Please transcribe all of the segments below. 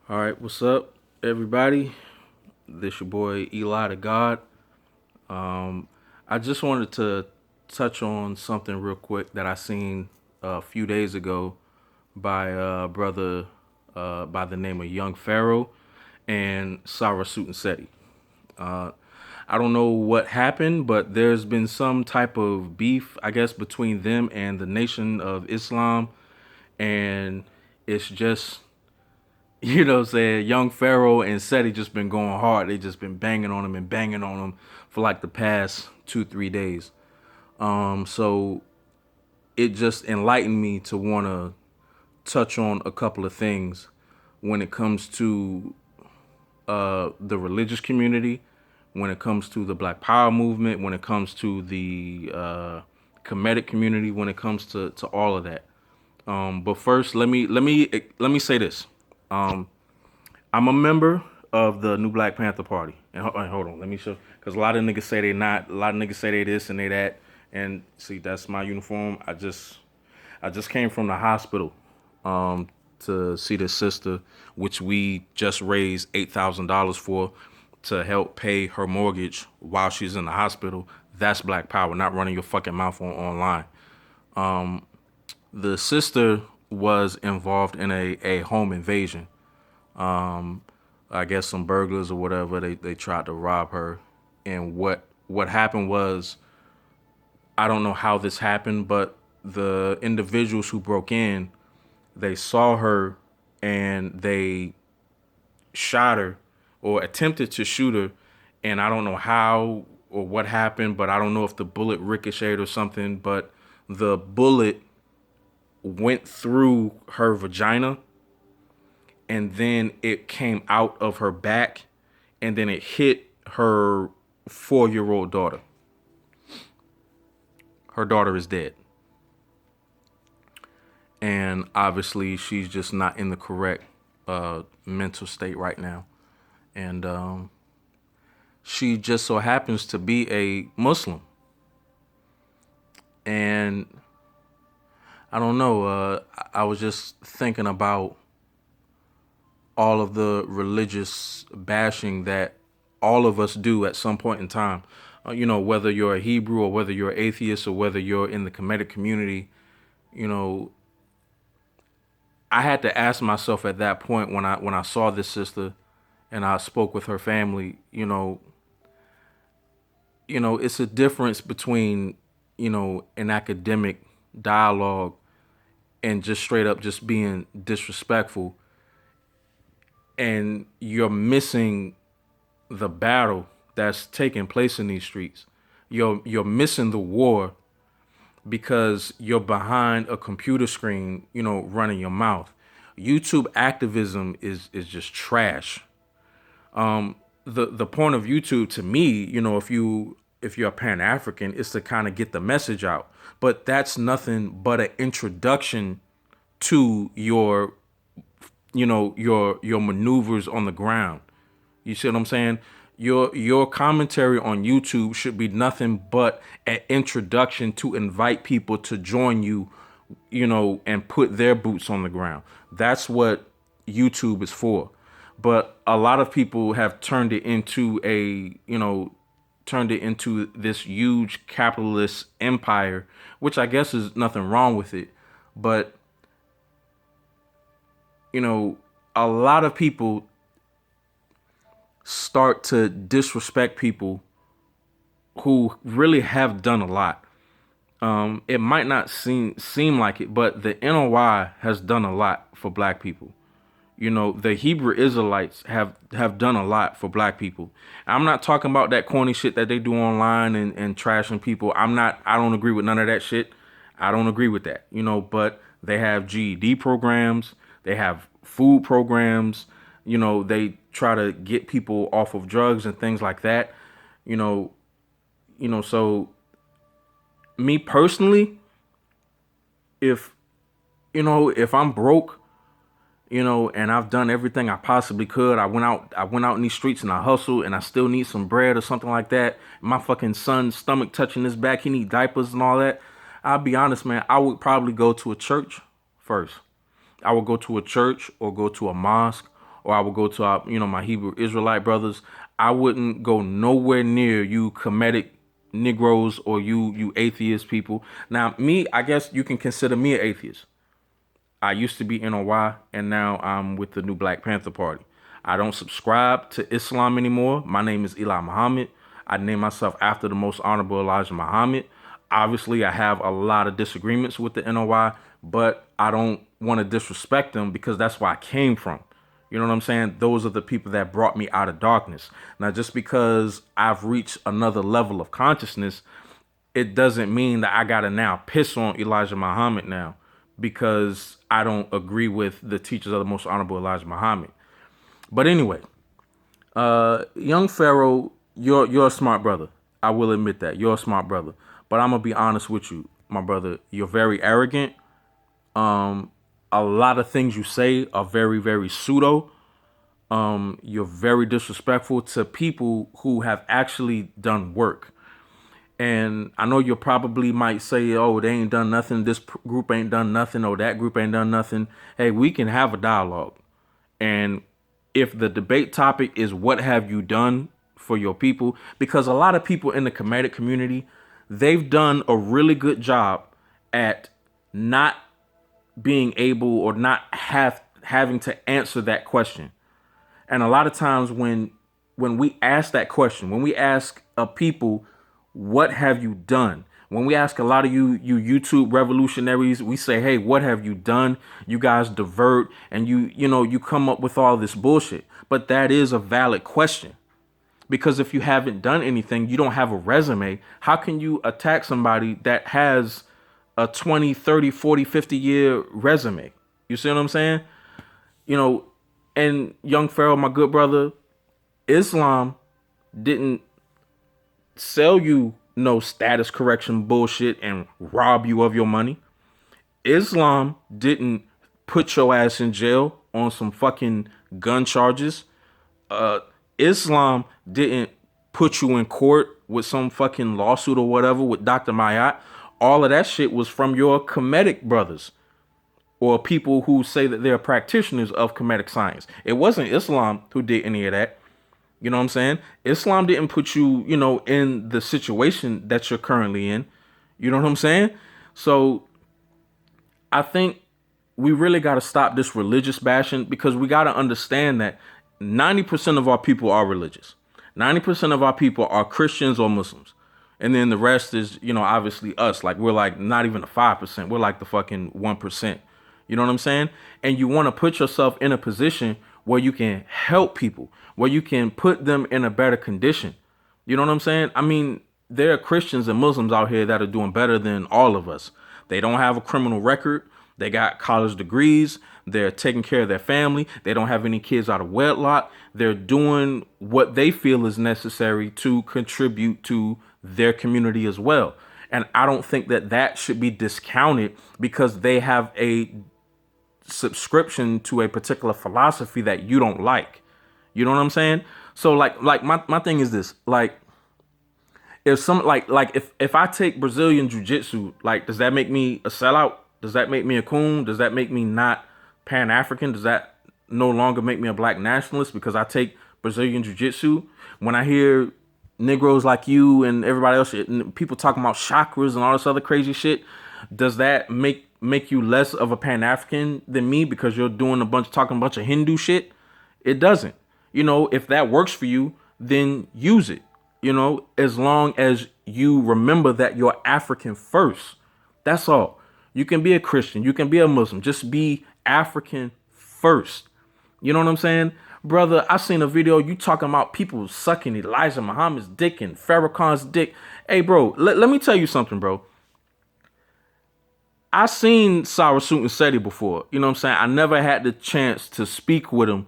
All right, what's up, everybody? This your boy Eli the God. Um, I just wanted to touch on something real quick that I seen a few days ago by a brother by the name of Young Pharaoh and Sarah Suit and Seti. Uh, I don't know what happened, but there's been some type of beef, I guess, between them and the Nation of Islam, and it's just what I'm saying, young Pharaoh and Seti just been going hard. They just been banging on him and banging on him for like the past 2 3 days. So it just enlightened me to want to touch on a couple of things when it comes to the religious community, when it comes to the Black Power movement, when it comes to the comedic community, when it comes to all of that. But first, let me say this. Um, I'm a member of the New Black Panther Party. And hold on, let me show, because a lot of niggas say they not. A lot of niggas say they this and they that. And see, that's my uniform. I just came from the hospital to see this sister, which we just raised $8,000 for to help pay her mortgage while she's in the hospital. That's Black Power, not running your fucking mouth online. The sister was involved in a home invasion. I guess some burglars or whatever, they tried to rob her. And what happened was, I don't know how this happened, but the individuals who broke in, they saw her and they shot her or attempted to shoot her. And I don't know how or what happened, but I don't know if the bullet ricocheted or something, but the bullet went through her vagina and then it came out of her back and then it hit her 4-year-old daughter. Her daughter is dead. And obviously she's just not in the correct mental state right now. And she just so happens to be a Muslim. And I don't know, I was just thinking about all of the religious bashing that all of us do at some point in time. Whether you're a Hebrew or whether you're atheist or whether you're in the Kemetic community, you know, I had to ask myself at that point when I saw this sister and I spoke with her family, it's a difference between, an academic dialogue and just straight up just being disrespectful, and you're missing the battle that's taking place in these streets. You're missing the war because you're behind a computer screen, running your mouth. YouTube activism is just trash. The point of YouTube to me, if you're a Pan African, is to kind of get the message out. But that's nothing but an introduction to your maneuvers on the ground. You see what I'm saying? Your commentary on YouTube should be nothing but an introduction to invite people to join you, and put their boots on the ground. That's what YouTube is for. But a lot of people have turned it into this huge capitalist empire, which I guess is nothing wrong with it. But, a lot of people start to disrespect people who really have done a lot. It might not seem like it, but the N.O.I has done a lot for Black people. The Hebrew Israelites have done a lot for Black people. I'm not talking about that corny shit that they do online and trashing people. I don't agree with none of that shit. I don't agree with that, but they have GED programs. They have food programs. They try to get people off of drugs and things like that. So me personally, if, if I'm broke, and I've done everything I possibly could. I went out in these streets and I hustled and I still need some bread or something like that. My fucking son's stomach touching his back. He need diapers and all that. I'll be honest, man. I would probably go to a church first. I would go to a church or go to a mosque or I would go to our, my Hebrew Israelite brothers. I wouldn't go nowhere near you Kemetic Negroes or you atheist people. Now, me, I guess you can consider me an atheist. I used to be N.O.I, and now I'm with the new Black Panther Party. I don't subscribe to Islam anymore. My name is Eli Muhammad. I name myself after the most honorable Elijah Muhammad. Obviously, I have a lot of disagreements with the N.O.I, but I don't want to disrespect them because that's where I came from. You know what I'm saying? Those are the people that brought me out of darkness. Now, just because I've reached another level of consciousness, it doesn't mean that I gotta now piss on Elijah Muhammad now because I don't agree with the teachers of the most honorable Elijah Muhammad. But anyway, young Pharaoh, you're a smart brother. I will admit that you're a smart brother. But I'm gonna be honest with you, my brother. You're very arrogant. A lot of things you say are very, very pseudo. You're very disrespectful to people who have actually done work. And I know you probably might say, oh, they ain't done nothing. This group ain't done nothing. Or that group ain't done nothing. Hey, we can have a dialogue. And if the debate topic is what have you done for your people, because a lot of people in the Kemetic community, they've done a really good job at not being able or not having to answer that question. And a lot of times when we ask that question, when we ask a people, what have you done? When we ask a lot of you YouTube revolutionaries, we say, hey, what have you done? You guys divert and you come up with all this bullshit. But that is a valid question. Because if you haven't done anything, you don't have a resume. How can you attack somebody that has a 20, 30, 40, 50-year resume? You see what I'm saying? And young Pharaoh, my good brother, Islam didn't sell you no status correction bullshit and rob you of your money. Islam didn't put your ass in jail on some fucking gun charges. Islam didn't put you in court with some fucking lawsuit or whatever with Dr. Mayat. All of that shit was from your Kemetic brothers or people who say that they're practitioners of Kemetic science. It wasn't Islam who did any of that. You know what I'm saying? Islam didn't put you, in the situation that you're currently in. You know what I'm saying? So I think we really got to stop this religious bashing because we got to understand that 90% of our people are religious. 90% of our people are Christians or Muslims. And then the rest is, obviously us. Like we're like not even the 5%. We're like the fucking 1%. You know what I'm saying? And you want to put yourself in a position where you can help people, where you can put them in a better condition. You know what I'm saying? I mean, there are Christians and Muslims out here that are doing better than all of us. They don't have a criminal record. They got college degrees. They're taking care of their family. They don't have any kids out of wedlock. They're doing what they feel is necessary to contribute to their community as well. And I don't think that that should be discounted because they have a subscription to a particular philosophy that you don't like. You know what I'm saying? So like my thing is this, like if some like if I take Brazilian jiu-jitsu, like does that make me a sellout? Does that make me a coon? Does that make me not Pan-African? Does that no longer make me a black nationalist because I take Brazilian jiu-jitsu? When I hear Negroes like you and everybody else, people talking about chakras and all this other crazy shit, does that make you less of a Pan-African than me because you're talking a bunch of Hindu shit? It doesn't. If that works for you, then use it. As long as you remember that you're African first. That's all. You can be a Christian, you can be a Muslim, just be African first. You know what I'm saying? Brother, I seen a video you talking about people sucking Elijah Muhammad's dick and Farrakhan's dick. Hey, bro, let me tell you something, bro. I seen Pharoah and Seti before. You know what I'm saying? I never had the chance to speak with him.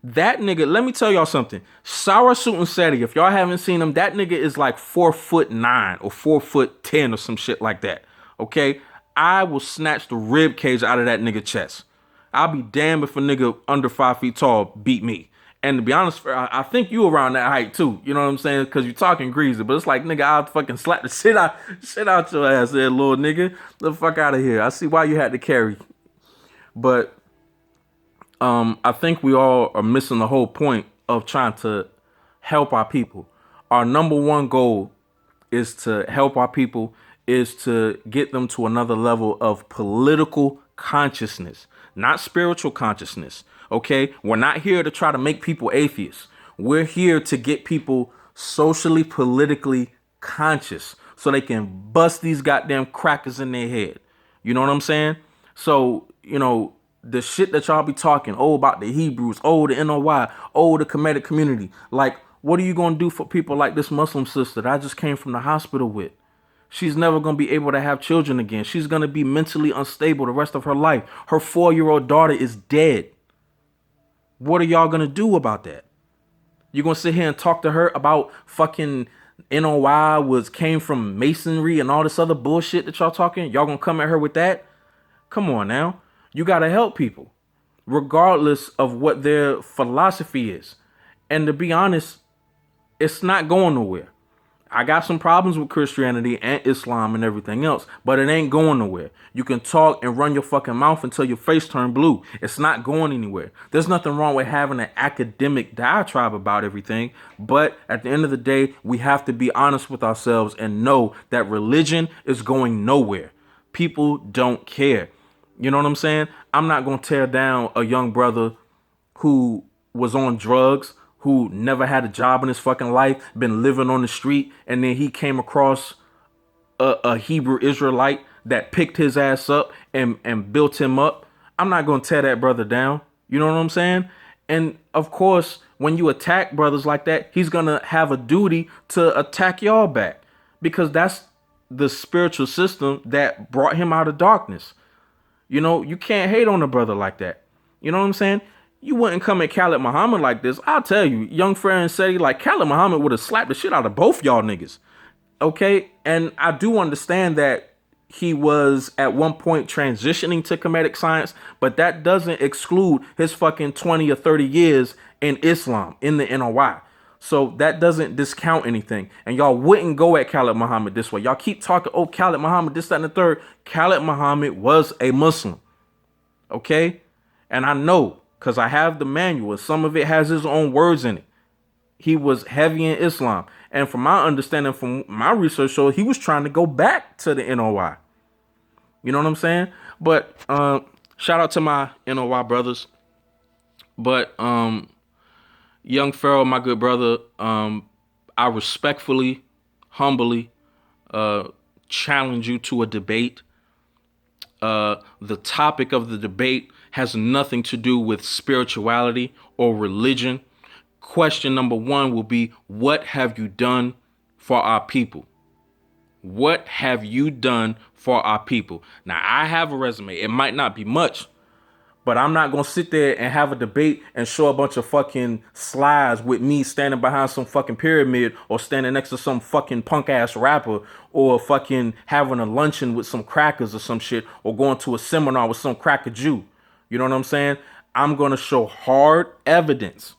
That nigga, let me tell y'all something. Pharoah and Seti, if y'all haven't seen him, that nigga is like 4'9" or 4'10" or some shit like that. Okay? I will snatch the rib cage out of that nigga chest. I'll be damned if a nigga under 5 feet tall beat me. And to be honest, I think you around that height too. You know what I'm saying? Because you're talking greasy. But it's like, nigga, I'll fucking slap the shit out your ass there, little nigga. The fuck out of here. I see why you had to carry. But I think we all are missing the whole point of trying to help our people. Our number one goal is to help our people, is to get them to another level of political consciousness, not spiritual consciousness. Okay? We're not here to try to make people atheists. We're here to get people socially, politically conscious so they can bust these goddamn crackers in their head. You know what I'm saying? So, the shit that y'all be talking, about the Hebrews, the N.O.I, the Kemetic community. Like, what are you going to do for people like this Muslim sister that I just came from the hospital with? She's never going to be able to have children again. She's going to be mentally unstable the rest of her life. Her 4-year-old daughter is dead. What are y'all going to do about that? You're going to sit here and talk to her about fucking N.O.I came from masonry and all this other bullshit that y'all talking? Y'all going to come at her with that? Come on now. You got to help people, regardless of what their philosophy is. And to be honest, it's not going nowhere. I got some problems with Christianity and Islam and everything else, but it ain't going nowhere. You can talk and run your fucking mouth until your face turn blue. It's not going anywhere. There's nothing wrong with having an academic diatribe about everything, but at the end of the day, we have to be honest with ourselves and know that religion is going nowhere. People don't care. You know what I'm saying? I'm not going to tear down a young brother who was on drugs, who never had a job in his fucking life, been living on the street, and then he came across a Hebrew Israelite that picked his ass up and built him up. I'm not going to tear that brother down. You know what I'm saying? And of course, when you attack brothers like that, he's going to have a duty to attack y'all back, because that's the spiritual system that brought him out of darkness. You can't hate on a brother like that. You know what I'm saying? You wouldn't come at Khalid Muhammad like this. I'll tell you, young friend Seti, like Khalid Muhammad would have slapped the shit out of both y'all niggas. Okay? And I do understand that he was at one point transitioning to Kemetic science, but that doesn't exclude his fucking 20 or 30 years in Islam, in the N.O.I. So that doesn't discount anything. And y'all wouldn't go at Khalid Muhammad this way. Y'all keep talking, Khalid Muhammad, this, that, and the third. Khalid Muhammad was a Muslim. Okay? And I know, because I have the manual. Some of it has his own words in it. He was heavy in Islam. And from my understanding, from my research show, he was trying to go back to the N.O.I. You know what I'm saying? But shout out to my N.O.I brothers. But young Pharoah, my good brother, I respectfully, humbly challenge you to a debate. The topic of the debate has nothing to do with spirituality or religion. Question number one will be, what have you done for our people? What have you done for our people? Now, I have a resume. It might not be much, but I'm not going to sit there and have a debate and show a bunch of fucking slides with me standing behind some fucking pyramid, or standing next to some fucking punk ass rapper, or fucking having a luncheon with some crackers or some shit, or going to a seminar with some cracker Jew. You know what I'm saying? I'm going to show hard evidence.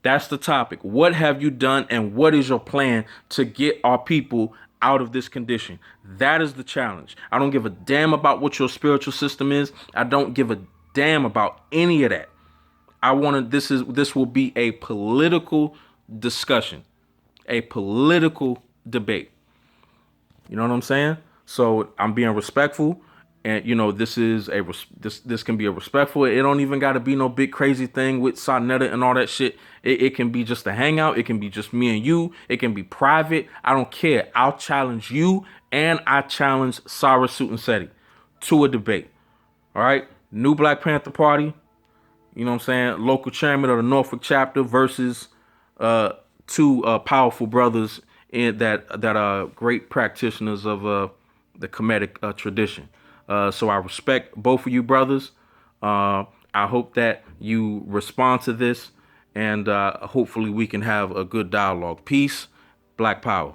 That's the topic. What have you done, and what is your plan to get our people out of this condition? That is the challenge. I don't give a damn about what your spiritual system is. I don't give a damn about any of that. This will be a political discussion, a political debate. You know what I'm saying? So I'm being respectful, and this can be a respectful. It don't even got to be no big crazy thing with Sonetta and all that shit. It can be just a hangout. It can be just me and you. It can be private. I don't care. I'll challenge you, and I challenge Sarah Suit and Seti to a debate. All right? New Black Panther Party. You know what I'm saying? Local chairman of the Norfolk chapter versus two powerful brothers that are great practitioners of the Kemetic tradition. So I respect both of you brothers. I hope that you respond to this, and hopefully we can have a good dialogue. Peace, Black Power.